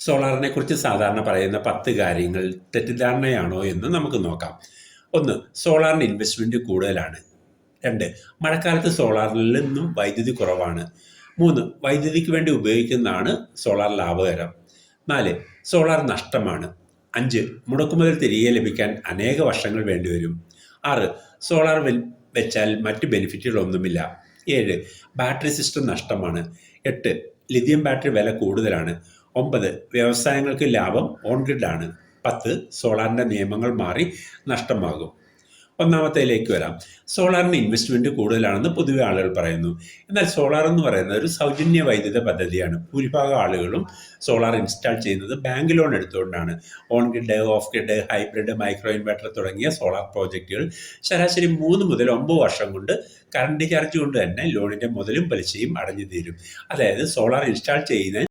സോളാറിനെ കുറിച്ച് സാധാരണ പറയുന്ന 10 കാര്യങ്ങൾ തെറ്റിദ്ധാരണയാണോ എന്ന് നമുക്ക് നോക്കാം. 1. സോളാറിന് ഇൻവെസ്റ്റ്മെന്റ് കൂടുതലാണ്. 2. മഴക്കാലത്ത് സോളാറിൽ നിന്നും വൈദ്യുതി കുറവാണ്. 3. വൈദ്യുതിക്ക് വേണ്ടി ഉപയോഗിക്കുന്നതാണ് സോളാർ ലാഭകരം. 4. സോളാർ നഷ്ടമാണ്. 5. മുടക്കുമുതൽ തിരികെ ലഭിക്കാൻ അനേക വർഷങ്ങൾ വേണ്ടിവരും. 6. സോളാർ വെച്ചാൽ മറ്റ് ബെനിഫിറ്റുകളൊന്നുമില്ല. 7. ബാറ്ററി സിസ്റ്റം നഷ്ടമാണ്. 8. ലിഥിയം ബാറ്ററി വില കൂടുതലാണ്. 9. വ്യവസായങ്ങൾക്ക് ലാഭം ഓൺ ഗ്രിഡ് ആണ്. 10. സോളാറിന്റെ നിയമങ്ങൾ മാറി നഷ്ടമാകും. ഒന്നാമത്തേലേക്ക് വരാം. സോളാറിന് ഇൻവെസ്റ്റ്മെന്റ് കൂടുതലാണെന്ന് പൊതുവെ ആളുകൾ പറയുന്നു. എന്നാൽ സോളാർ എന്ന് പറയുന്നത് ഒരു സൗജന്യ വൈദ്യുത പദ്ധതിയാണ്. ഭൂരിഭാഗം ആളുകളും സോളാർ ഇൻസ്റ്റാൾ ചെയ്യുന്നത് ബാങ്ക് ലോൺ എടുത്തുകൊണ്ടാണ്. On grid, off grid, hybrid, micro inverter തുടങ്ങിയ സോളാർ പ്രോജക്റ്റുകൾ ശരാശരി 3 മുതൽ 9 വർഷം കൊണ്ട് കറണ്ട് ചാർജ് കൊണ്ട് തന്നെ ലോണിന്റെ മുതലും പലിശയും അടഞ്ഞു തീരും. അതായത് സോളാർ ഇൻസ്റ്റാൾ ചെയ്യുന്ന